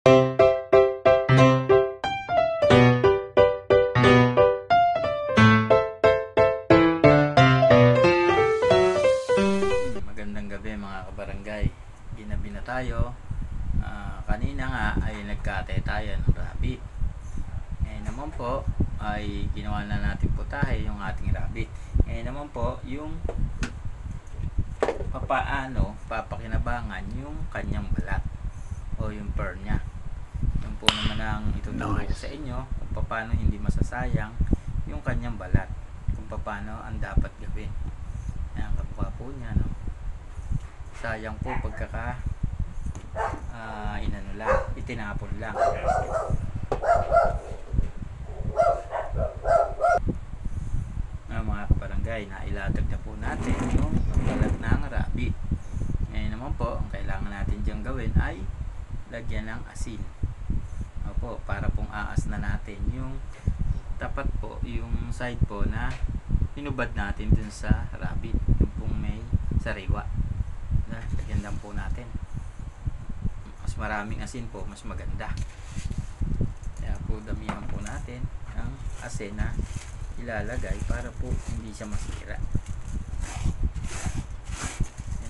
Magandang gabi mga kabarangay. Ginabi na tayo. Kanina nga ay nagkatay tayo ng rabbit. Ngayon naman po ay ginawa na natin putahe yung ating rabbit. Ngayon naman po yung papaano papakinabangan yung kanyang balat o yung fur niya. Yung po naman ang ituturo ko sa inyo kung paano hindi masasayang yung kanyang balat, kung paano ang dapat gawin. Ayan, kapwa po niya, no? Sayang po pagkaka inano lang, itinapon lang. Mga kabarangay, nailatag na po natin yung balat ng rabbit. Ngayon naman po, ang kailangan natin diyang gawin ay lagyan ng asin. Opo, para pong aas na natin yung tapat po, yung side po na hinubad natin dun sa rabbit, yung pong may sariwa. Lagyan lang po natin. Mas maraming asin po, mas maganda. Kaya po damihan po natin ang asin na ilalagay para po hindi siya masira.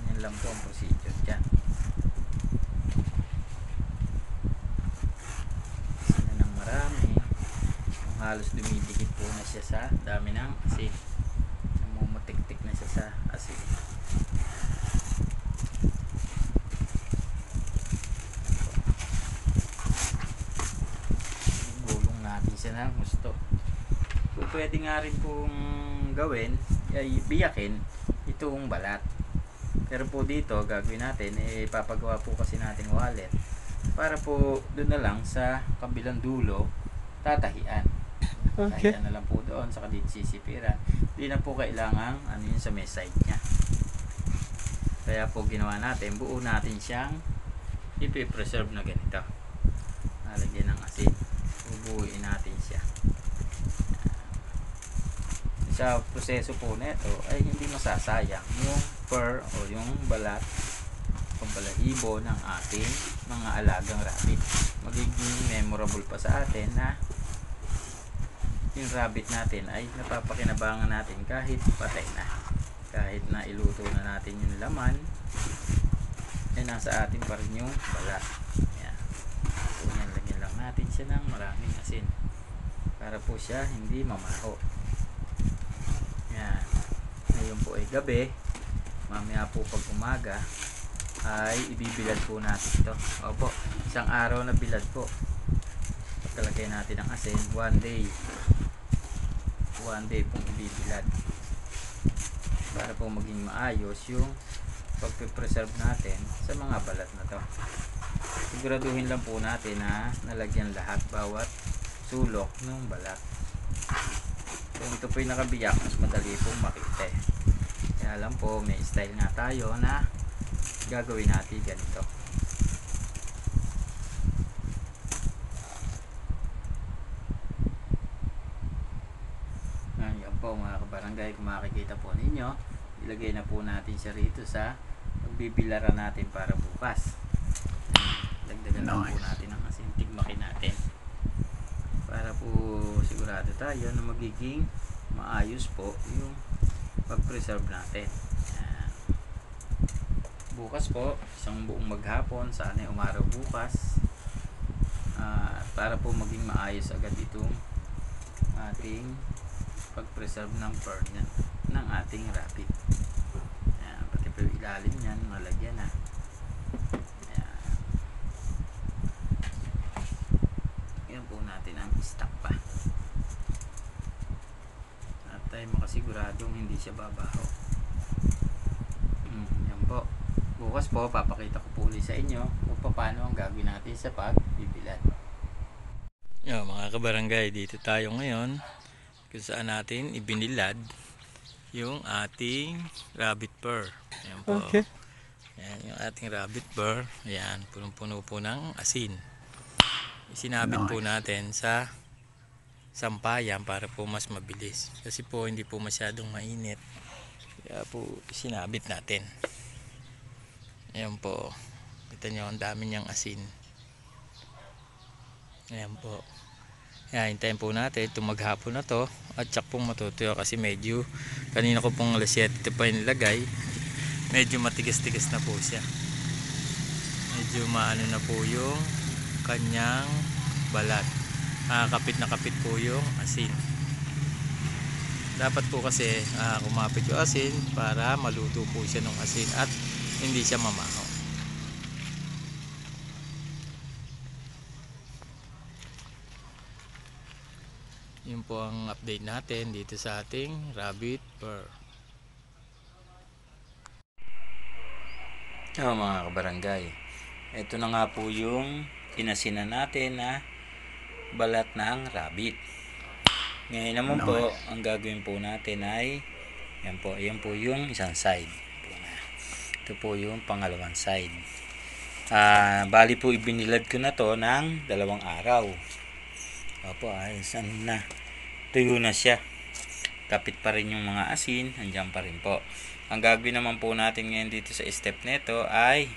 Yan lang po ang procedure dyan. Asin na ng marami. Halos dumidikit po na siya sa dami ng asin. Namumutik-tik na siya sa asin. Gulong natin siya ng gusto. Kung pwede nga rin pong gawin ay biyakin itong balat. Pero po dito gagawin natin, papagawa po kasi natin wallet para po doon na lang sa kabilang dulo tatahian. Okay. Tahian na lang po doon sa dito sisipiran. Hindi na po kailangan ano yun sa may side nya. Kaya po ginawa natin, buo natin siyang ipipreserve na ganito. Nalagyan ng asin, bubuuin natin siya. Sa proseso po nito ay hindi masasayang yung fur o yung balat o balahibo ng ating mga alagang rabbit. Magiging memorable pa sa atin na yung rabbit natin ay napapakinabangan natin kahit patay na, kahit na iluto na natin yung laman ay nasa atin pa rin yung balat. Yan. So, yan, lagyan lang natin siya ng maraming asin para po siya hindi mamaho. Yan. Ngayon po ay gabi, mamaya po pag umaga ay ibibilad po natin ito. Opo, isang araw na bilad po. Pagkalagay natin ang asin, one day pong ibibilad para po maging maayos yung pagpipreserve natin sa mga balat na to. Siguraduhin lang po natin na nalagyan lahat bawat sulok ng balat. Kung ito po yung nakabiyak, mas madali pong makita. Kaya lang po, may style nga tayo na gagawin natin ganito. Ayan po mga kabarangay, kung makikita po ninyo, ilagay na po natin siya rito sa pagbibilaran natin para bukas. Dagdagan lang po natin ang asin, tigmakin natin para po sigurado tayo na magiging maayos po yung pag-preserve natin. Bukas po, isang buong maghapon, sana umaraw bukas, para po maging maayos agad itong ating pag-preserve ng fur ng ating rabbit. Pati po yung ilalim niyan malagyan na. Yan po natin ang stock pa at tayo makasiguradong hindi siya babaho. Yan po. Bukas po papakita ko po ulit sa inyo kung paano ang gagawin natin sa pagbibilad. Mga kabarangay, dito tayo ngayon kung saan natin ibinilad yung ating rabbit fur. Ayan po. Okay. Ayan yung ating rabbit fur. Ayan, punong-puno po ng asin. Isinabit po natin sa sampayan para po mas mabilis. Kasi po hindi po masyadong mainit. Kaya po sinabit natin. Ayan po. Kita nyo ang dami niyang asin. Ayan po. Ayan, hintayin po natin itong maghapon na to at tsak pong matutuyo kasi medyo kanina ko pong alas 7 ito pa nilagay, medyo matigas-tigas na po siya, medyo maano na po yung kanyang balat, kapit na kapit po yung asin. Dapat po kasi kumapit yung asin para maluto po siya ng asin at hindi siya mamahaw. Yun po ang update natin dito sa ating rabbit fur. Mga kabarangay, ito na nga po yung inasinan natin na balat ng rabbit. Ngayon naman po, ang gagawin po natin ay yan po yung isang side. Ito po yung pangalawang side. Bali po ibinilad ko na to ng 2 araw. Opo, ayos na. Tuyo na siya. Kapit pa rin yung mga asin, andyan pa rin po. Ang gagawin naman po natin ngayon dito sa step nito ay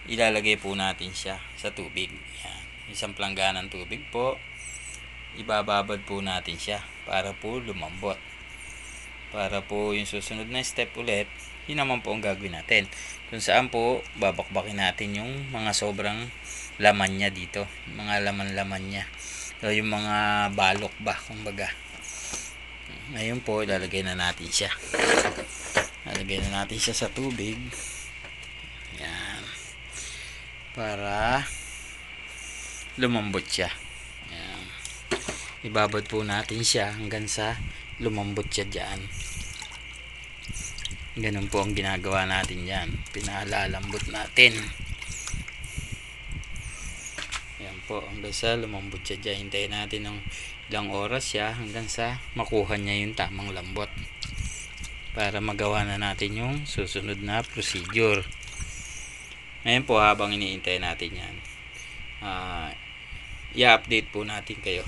ilalagay po natin siya sa tubig. Yan. Isang plangganang tubig po. Ibababad po natin siya para po lumambot. Para po yung susunod na step ulit, yun naman po ang gagawin natin. Kung saan po babakbakin natin yung mga sobrang laman niya dito. Mga laman-laman niya. So, yung mga balok ba, kumbaga. Ngayon po, ilalagay na natin siya. Ilalagay na natin siya sa tubig. Yan. Para lumambot siya. Yan. Ibabad po natin siya hanggang sa lumambot siya dyan. Ganun po ang ginagawa natin yan. Pinalalambot natin. Yan po, hanggang sa lumambot siya dyan. Hintayin natin ng ilang oras siya hanggang sa makuha niya yung tamang lambot. Para magawa na natin yung susunod na procedure. Ngayon po, habang iniintay natin yan, i-update po natin kayo.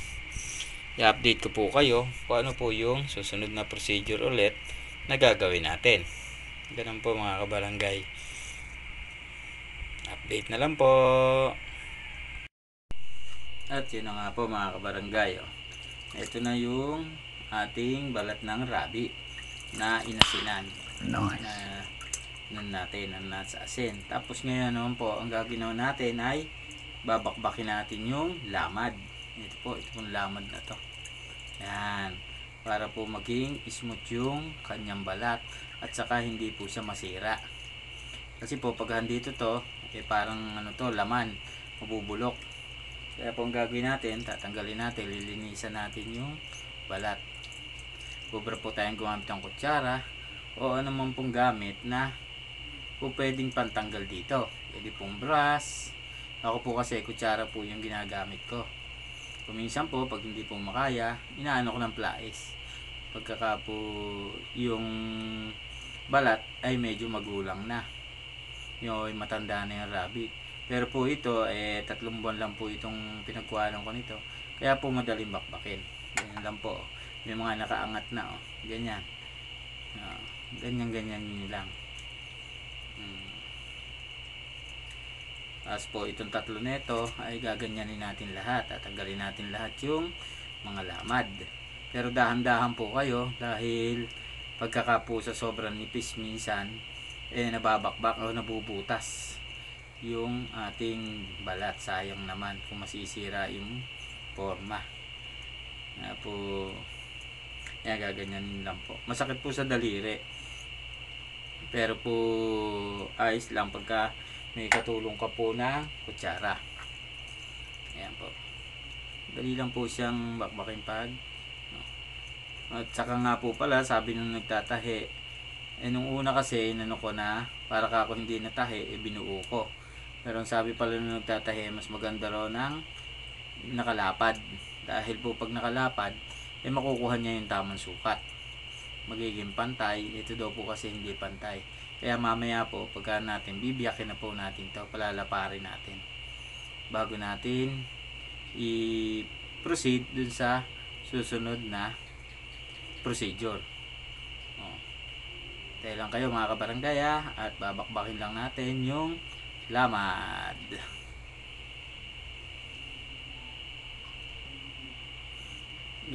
I-update ko po kayo kung ano po yung susunod na procedure ulit na gagawin natin. Ganun po mga kabarangay. Update na lang po. At yun na nga po mga kabarangay. Ito na yung ating balat ng rabbit na inasinan. Nice. Na natin ang nasa asin. Tapos ngayon naman po, ang gagawin natin ay babakbakin natin yung lamad. Ito pong lamad na to. Yan. Para po maging smooth yung kanyang balat at saka hindi po siya masira. Kasi po pag andito to, parang laman, mabubulok. Kaya po ang gagawin natin, tatanggalin natin, lilinisan natin yung balat. Bubra po tayong gumamit ng kutsara o anuman pong gamit na po pwedeng pantanggal dito. Pwede pong brush. Ako po kasi kutsara po yung ginagamit ko. Kuminsan po pag hindi po makaya, inaano ko ng plais. Pagkaka po yung balat ay medyo magulang na. Yung matanda na yung rabbit. Pero po ito, 3 buwan lang po itong pinagkuhanan ko nito. Kaya po madaling bakbakin. Ganyan lang po. May mga nakaangat na. Ganyan. Ganyan yun lang. Tapos po itong 3 nito ay gaganyanin natin lahat. Tatanggalin natin lahat yung mga lamad. Pero dahan-dahan po kayo dahil pagkaka po sa sobrang nipis minsan nababakbak o nabubutas yung ating balat. Sayang naman kung masisira yung forma. Po gaganyanin lang po. Masakit po sa daliri. Pero po ayos lang pagka may katulong ka po na kutsara. Ayan po. Dali lang po siyang bakbakin pag. At saka nga po pala, sabi nung nagtatahi, nung una kasi, ko na, para kako hindi natahi, binuo ko. Pero ang sabi pala nung nagtatahi, mas maganda raw ng nakalapad. Dahil po pag nakalapad, makukuha niya yung tamang sukat. Magiging pantay. Ito daw po kasi hindi pantay. Kaya mamaya po, pagka natin, bibiyakin na po natin to, palalaparin natin. Bago natin i-proceed dun sa susunod na procedure. Tayo lang kayo mga kabarangay at babakbakin lang natin yung lamad.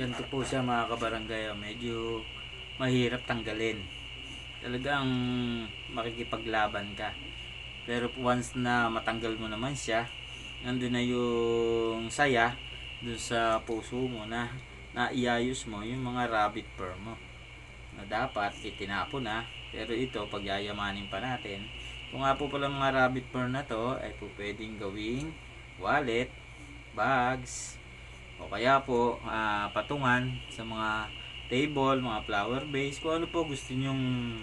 Ganito po siya mga kabarangay. Medyo mahirap tanggalin. Talagang makikipaglaban ka. Pero once na matanggal mo naman siya, nandun na yung saya dun sa puso mo na naiayos mo yung mga rabbit fur mo na dapat itinapon na. Pero ito, pagyayamanin pa natin. Kung nga po pala mga rabbit fur na to ay po pwedeng gawing wallet, bags, o kaya po patungan sa mga table, mga flower vase, kung ano po gusto nyong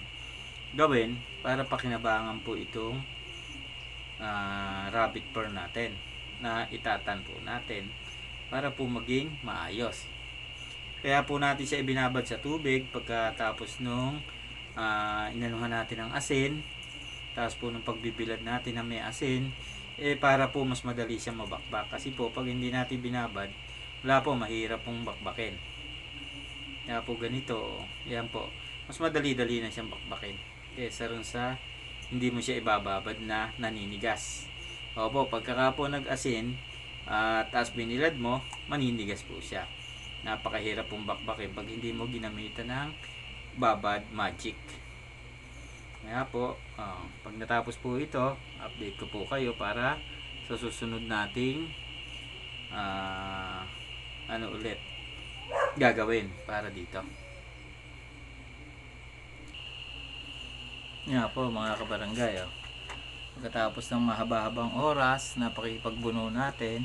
gawin para pakinabangan po itong rabbit fur natin na itatan po natin para po maging maayos. Kaya po natin siya ibinabad sa tubig pagkatapos nung inanuhan natin ng asin, tapos po nung pagbibilad natin na may asin, para po mas madali siyang mabakbak. Kasi po pag hindi natin binabad, wala po, mahirap pong bakbakin. Kaya po ganito, yan po, mas madali-dali na siyang bakbakin kaysa rin sa hindi mo siya ibababad na naninigas. Opo, pagka po nag-asin tapos binilad mo, maninigas po siya. Napakahirap pong bakbakin pag hindi mo ginamitan ng babad magic. Kaya po, pag natapos po ito, update ko po kayo para sa susunod nating ulit gagawin para dito. Yan po mga kabarangay. Pagkatapos ng mahaba-habang oras na pakipagbuno natin,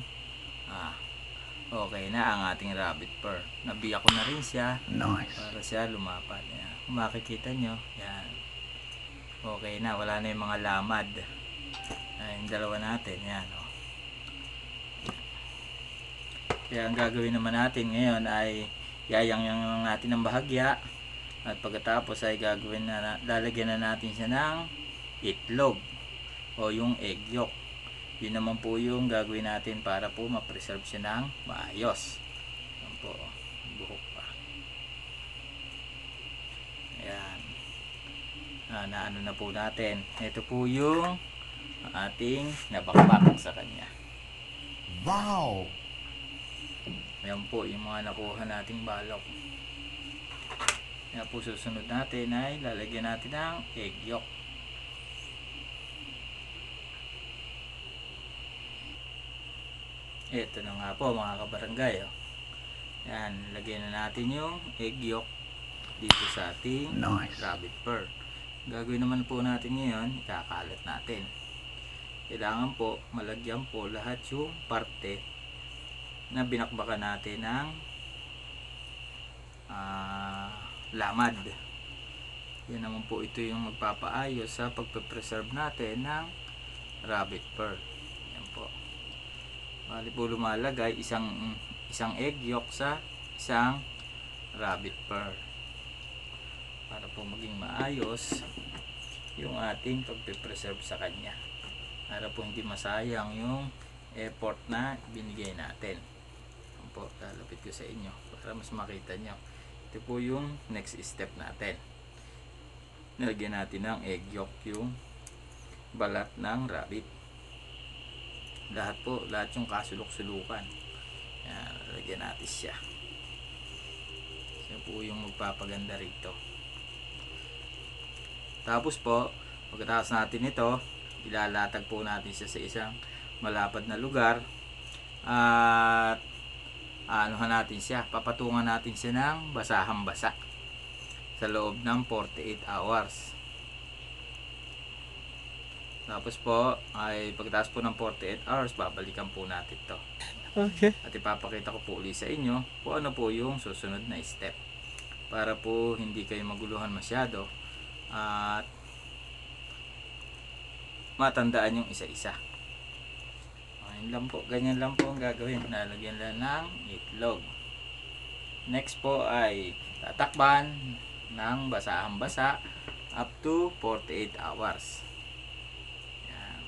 okay na ang ating rabbit fur. Nabiyak ko na rin siya. Nice. Para siya lumapad. Yan. Kung makikita nyo, yan. Okay na, wala na yung mga lamad. Yung dalawa natin, yan. Kaya ang gagawin naman natin ngayon ay yayangyang natin ng bahagya. At pagkatapos ay gagawin na, lalagyan na natin siya ng itlog o yung egg yolk. Yun naman po yung gagawin natin para po ma-preserve siya ng maayos. Yan po, buhok pa. Ayan. Naano na po natin. Ito po yung ating nabakbak sa kanya. Wow! Ayan po yung mga nakuha nating balok. Kaya po susunod natin ay lalagyan natin ng egg yolk. Ito na nga po mga kabarangay. Yan, lagyan na natin yung egg yolk dito sa ating rabbit fur. Gagawin naman po natin ngayon, ikakalat natin. Kailangan po malagyan po lahat yung parte na binakbakan natin ng lamad. Yan naman po, ito yung magpapaayos sa pagpe-preserve natin ng rabbit fur. Yan po. Bali po lumalagay isang egg yolk sa isang rabbit fur para po maging maayos yung ating pagpe-preserve sa kanya, para po hindi masayang yung effort na binigay natin. Yan po, lalapit ko sa inyo para mas makita nyo. Ito po yung next step natin. Nilagyan natin ng egg yolk yung balat ng rabbit. Lahat po, lahat yung kasulok-sulukan. Yan, lagyan natin siya. Siya po yung magpapaganda rito. Tapos po, pagkatapos natin ito, ilalatag po natin siya sa isang malapad na lugar. At anuhan natin siya, papatungan natin siya ng basahang basa sa loob ng 48 hours. Tapos po ay pagkatapos po ng 48 hours, babalikan po natin to. Okay. At ipapakita ko po ulit sa inyo kung ano po yung susunod na step para po hindi kayo maguluhan masyado at matandaan yung isa-isa. Lang po, ganyan lang po ang gagawin. Nalagyan lang ng itlog. Next po ay tatakpan ng basahang basa up to 48 hours. Yan.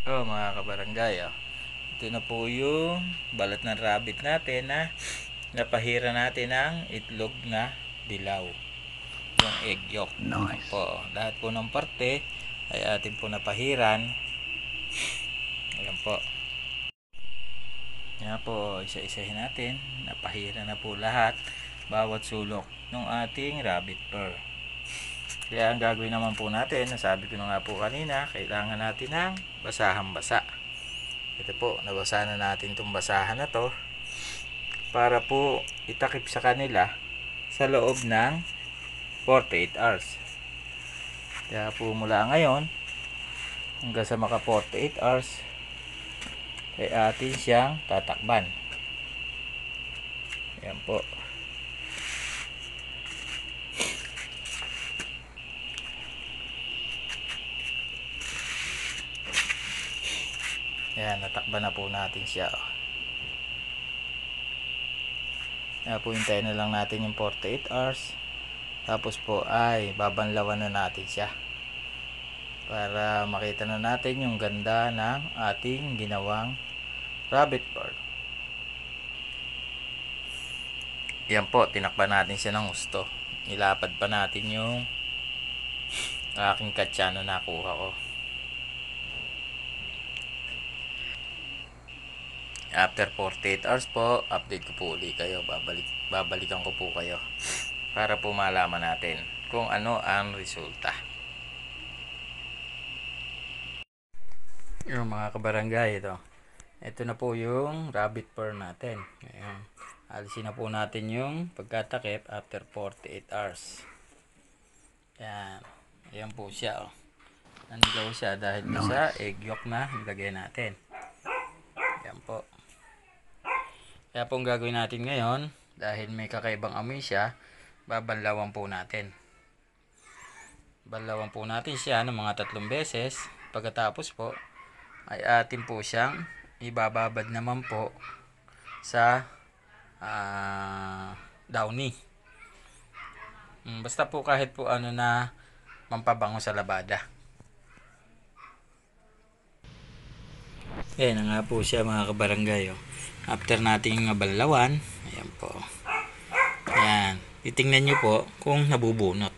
Mga kabarangay, ito na po yung balat ng rabbit natin na napahira natin ng itlog na dilaw, yung egg yolk. Nice. Po, lahat po ng parte ay atin po napahiran. Ayan po. Yan po, isa-isahin natin. Napahira na po lahat. Bawat sulok ng ating rabbit fur. Kaya ang gagawin naman po natin, nasabi ko na nga po kanina, kailangan natin ng basahang-basa. Ito po, nabasa na natin itong basahan na to para po itakip sa kanila sa loob ng 48 hours. Kaya po mula ngayon hanggang sa maka 48 hours ay atin siyang tatakban. Yan po. Yan, natakban na po natin siya. Kaya po hintayin na lang natin yung 48 hours. Tapos po ay babanlawan na natin siya. Para makita na natin yung ganda ng ating ginawang rabbit fur. Yan po, tinakban natin siya ng gusto. Nilapad pa natin yung aking katsano na nakuha ko. After 48 hours po, update ko po ulit kayo. Babalikan ko po kayo para po malaman natin kung ano ang resulta. Yung mga kabarangay, ito na po yung rabbit fur natin. Ayan. Alisin na po natin yung pagkatakip after 48 hours. Yan. Ayan po siya. Nanigaw siya dahil sa egg yolk na ilagay natin. Yan po. Kaya po ang gagawin natin ngayon, dahil may kakaibang amoy siya, babanlawan po natin. Banlawan po natin siya ng mga 3 beses. Pagkatapos po, ay atin po siyang ibababad naman po sa downy. Basta po kahit po ano na mampabango sa labada. Ayan na nga po siya mga kabarangay. After nating nabanlawan, ayan po. Ayan. Titingnan nyo po kung nabubunot.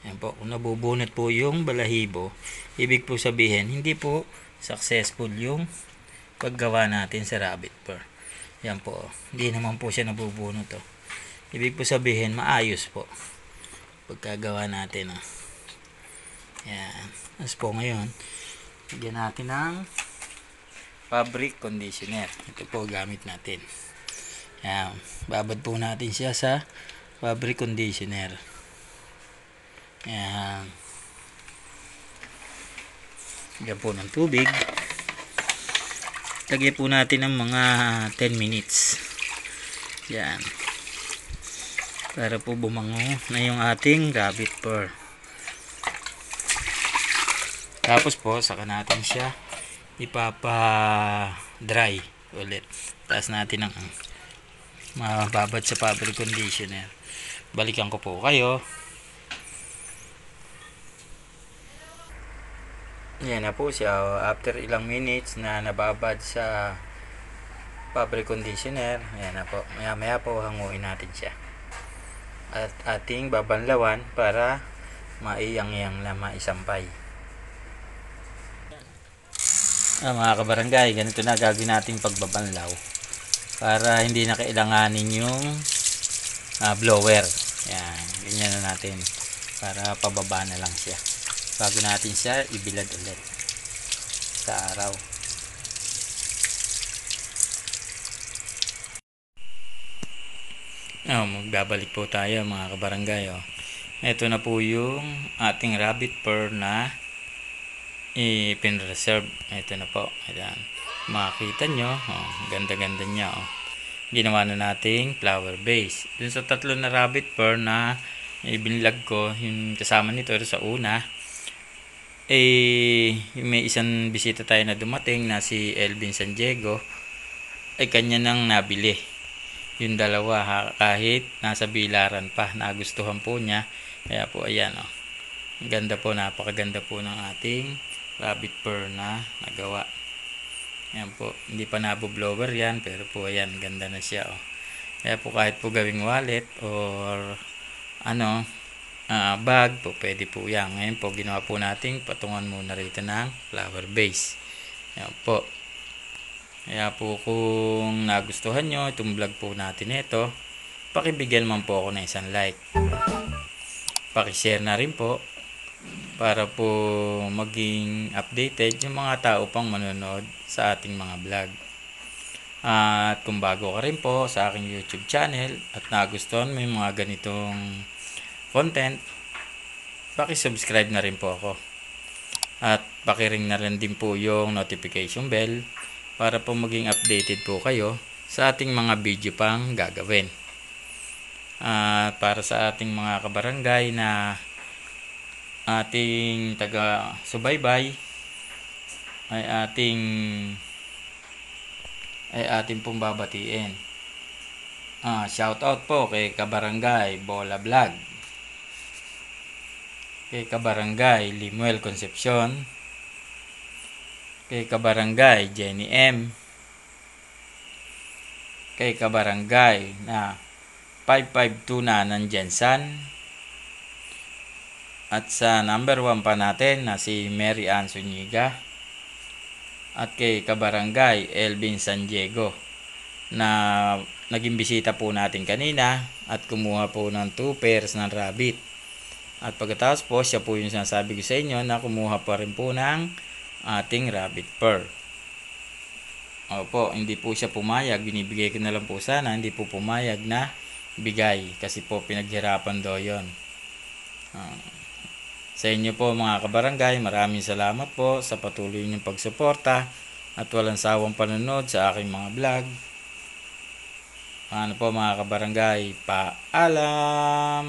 Ayan po. Kung nabubunot po yung balahibo, ibig po sabihin, hindi po successful yung paggawa natin sa rabbit fur. Ayan po. Hindi naman po siya nabubunot. Ibig po sabihin, maayos po pagkagawa natin. Ayan. As po ngayon, bigyan natin ng fabric conditioner. Ito po gamit natin. Ayan. Babad po natin siya sa fabric conditioner. Ayan. Lagyan po ng tubig. Lagyan po natin ng mga 10 minutes. Ayan. Para po bumango na yung ating rabbit fur. Tapos po, saka natin siya ipapa-dry ulit. Taas natin ang mababad sa fabric conditioner. Balikan ko po kayo. Yan na po siya. After ilang minutes na nababad sa fabric conditioner, yan na po. Maya maya po hanguin natin siya. At ating babanlawan para maiyang-iyang na maisampay. Mga kabarangay, ganito na gagawin natin pagbabanlaw para hindi na kailanganin yung blower. Yan, ganyan na natin para pababa na lang siya bago natin siya ibilad ulit sa araw. Magbabalik po tayo mga kabarangay. Ito na po yung ating rabbit fur na ipin-reserve. Ito na po. Ayan. Makikita nyo. Ganda-ganda niya. Ginawa na nating flower base. Dun sa 3 na rabbit fur na ibinlag ko, yung kasama nito sa una, may isang bisita tayo na dumating na si Elvin San Diego, ay kanya nang nabili. Yung dalawa, kahit nasa bilaran pa, nagustuhan po niya. Kaya po ayan. Ang ganda po, napakaganda po ng ating rabbit fur na nagawa. Ayan po, hindi pa nabo-blower yan, pero po ayan, ganda na siya. Kaya po kahit po gawing wallet or bag po, pwede po yan. Ngayon po, ginawa po natin, patungan muna rito ng flower base. Ayan po. Kaya po kung nagustuhan nyo itong vlog po natin ito, pakibigyan man po ako ng isang like. Pakishare na rin po para po maging updated yung mga tao pang manonood sa ating mga vlog. At kung bago ka rin po sa aking YouTube channel at nagustuhan mo yung mga ganitong content, pakisubscribe na rin po ako. At pakiring na rin din po yung notification bell para po maging updated po kayo sa ating mga video pang gagawin. At para sa ating mga kabarangay na ating taga-subaybay ay ating pong babatiin. Shout out po kay Kabarangay Bola Vlog, kay Kabarangay Limuel Concepcion, kay Kabarangay Jenny M, kay Kabarangay na 552 na ng Jensan, at sa number 1 pa natin na si Mary Ann Zuniga, at kay Kabarangay Elvin San Diego na naging bisita po natin kanina at kumuha po ng 2 pairs ng rabbit. At pagkatapos po, siya po yung sinasabi ko sa inyo na kumuha pa rin po ng ating rabbit fur. Opo, hindi po siya pumayag. Binibigay ko na lang po sana. Hindi po pumayag na bigay kasi po pinaghirapan daw yun. Sa inyo po mga kabarangay, maraming salamat po sa patuloy niyong pagsuporta at walang sawang panonood sa aking mga vlog. Ano po mga kabarangay, paalam!